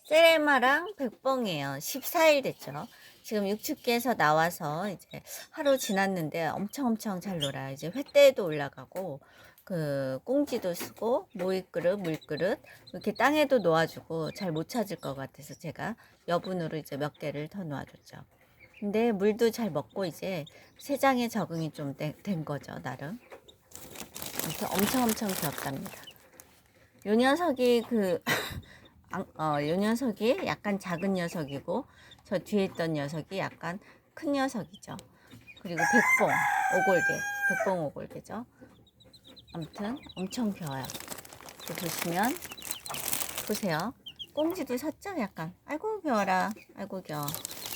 세레마랑 백봉이에요. 14일 됐죠. 지금 육축기에서 나와서 이제 하루 지났는데 엄청 잘 놀아요. 이제 횟대에도 올라가고 그 꽁지도 쓰고 모이그릇, 물그릇 이렇게 땅에도 놓아주고 잘 못 찾을 것 같아서 제가 여분으로 이제 몇 개를 더 놓아줬죠. 근데 물도 잘 먹고 이제 세장에 적응이 좀 된 거죠, 나름. 아무튼 엄청 귀엽답니다. 요 녀석이 요 녀석이 약간 작은 녀석이고 저 뒤에 있던 녀석이 약간 큰 녀석이죠. 그리고 백봉 오골개죠. 아무튼 엄청 귀여워요. 보시면 보세요. 꽁지도 섰죠? 약간 아이고 귀여워라. 아이고 귀여워.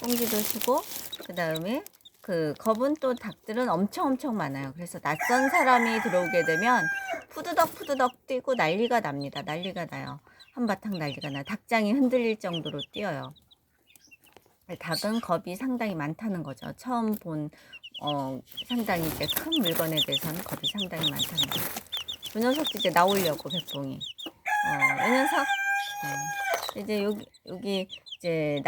꽁지도 쓰고 그 다음에 그 검은 또 닭들은 엄청 많아요. 그래서 낯선 사람이 들어오게 되면 푸드덕 뛰고 난리가 납니다. 난리가 나요. 한바탕 난리가 나요. 닭장이 흔들릴 정도로 뛰어요. 닭은 겁이 상당히 많다는 거죠. 처음 본 상당히 이제 큰 물건에 대해서는 겁이 상당히 많다는 거죠. 이 녀석도 이제 나오려고 백봉이. 이 녀석 이제 여기 이제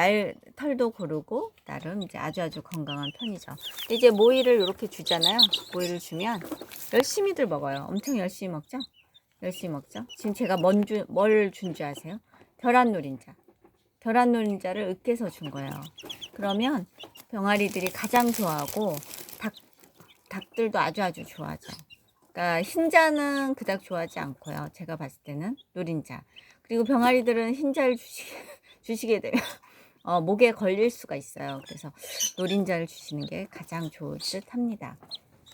털도 고르고 나름 이제 아주 건강한 편이죠. 이제 모이를 이렇게 주잖아요. 모이를 주면 열심히들 먹어요. 엄청 열심히 먹죠. 지금 제가 뭘 준 줄 아세요? 계란 노린자를 으깨서 준 거예요. 그러면 병아리들이 가장 좋아하고 닭들도 아주 좋아하죠. 그러니까 흰자는 그닥 좋아하지 않고요. 제가 봤을 때는 노린자. 그리고 병아리들은 흰자를 주시게 되면 목에 걸릴 수가 있어요. 그래서 노린자를 주시는 게 가장 좋을 듯 합니다.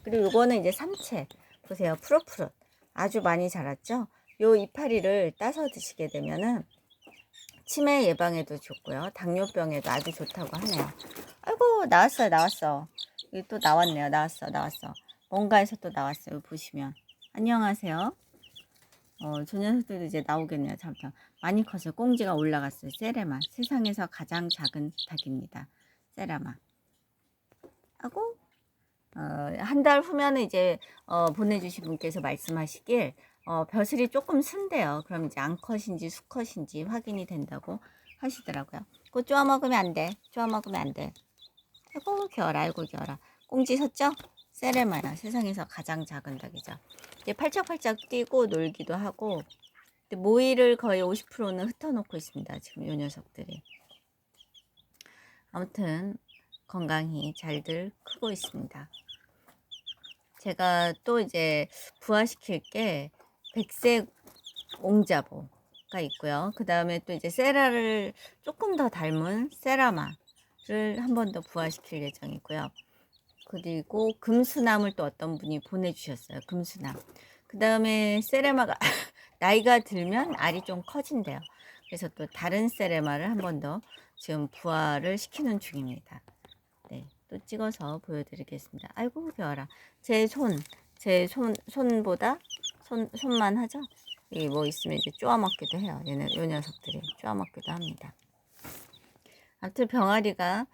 그리고 이거는 이제 삼채. 보세요. 푸릇푸릇. 아주 많이 자랐죠? 요 이파리를 따서 드시게 되면은 치매 예방에도 좋고요. 당뇨병에도 아주 좋다고 하네요. 아이고, 나왔어. 여기 또 나왔네요. 나왔어. 뭔가에서 또 나왔어요. 보시면. 안녕하세요. 저 녀석들도 이제 나오겠네요. 잠깐. 많이 커서 꽁지가 올라갔어요. 세레마. 세상에서 가장 작은 닭입니다. 세레마. 하고, 한 달 후면은 이제, 보내주신 분께서 말씀하시길, 벼슬이 조금 쓴대요. 그럼 이제 암컷인지 수컷인지 확인이 된다고 하시더라고요. 그거 쪼아 먹으면 안 돼. 아이고, 귀여워라. 꽁지 섰죠? 세레마야. 세상에서 가장 작은 닭이죠. 이제 팔짝팔짝 뛰고 놀기도 하고, 모이를 거의 50%는 흩어놓고 있습니다. 지금 요 녀석들이. 아무튼, 건강히 잘들 크고 있습니다. 제가 또 이제 부화시킬 게 백색 옹자보가 있고요. 그 다음에 또 이제 세라를 조금 더 닮은 세라마를 한 번 더 부화시킬 예정이고요. 그리고 금수남을 또 어떤 분이 보내주셨어요. 금수남. 그 다음에 세레마가 나이가 들면 알이 좀 커진대요. 그래서 또 다른 세레마를 한 번 더 지금 부화를 시키는 중입니다. 네, 또 찍어서 보여드리겠습니다. 아이고 귀여워라. 제 손보다 손만 하죠. 이 뭐 있으면 이제 쪼아 먹기도 해요. 요 녀석들이 쪼아 먹기도 합니다. 아무튼 병아리가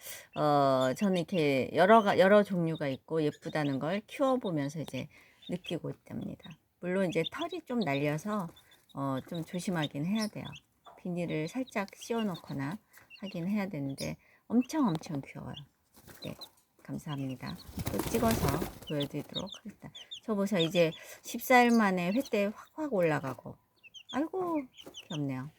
저는 이렇게 여러 종류가 있고 예쁘다는 걸 키워보면서 이제 느끼고 있답니다. 물론 이제 털이 좀 날려서 좀 조심하긴 해야 돼요. 비닐을 살짝 씌워놓거나 하긴 해야 되는데 엄청 귀여워요. 네, 감사합니다. 또 찍어서 보여드리도록 하겠습니다. 저 보세요. 이제 14일 만에 횟대 확 올라가고 아이고 귀엽네요.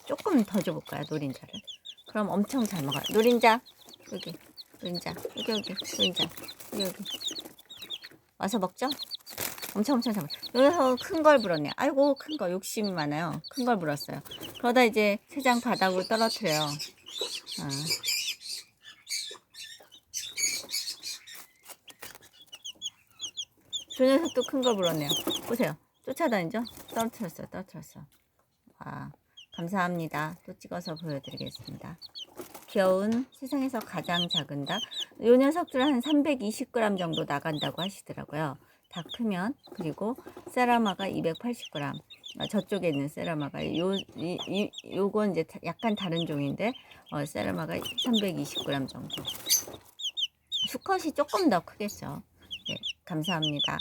조금 더 줘볼까요? 노린자를. 그럼 엄청 잘 먹어요. 노린자 여기 노린자 여기 와서 먹죠? 엄청 잘 먹어요. 여기서 큰 걸 불었네요. 아이고 큰 거 욕심이 많아요. 큰 걸 불었어요. 그러다 이제 세장 바닥으로 떨어뜨려요. 저 녀석도 큰 걸 불었네요. 보세요. 쫓아다니죠? 떨어뜨렸어. 감사합니다. 또 찍어서 보여드리겠습니다. 귀여운 세상에서 가장 작은 닭. 요 녀석들은 한 320g 정도 나간다고 하시더라고요. 다 크면. 그리고 세라마가 280g. 저쪽에 있는 세라마가 요건 이제 약간 다른 종인데 세라마가 320g 정도. 수컷이 조금 더 크겠죠. 네, 감사합니다.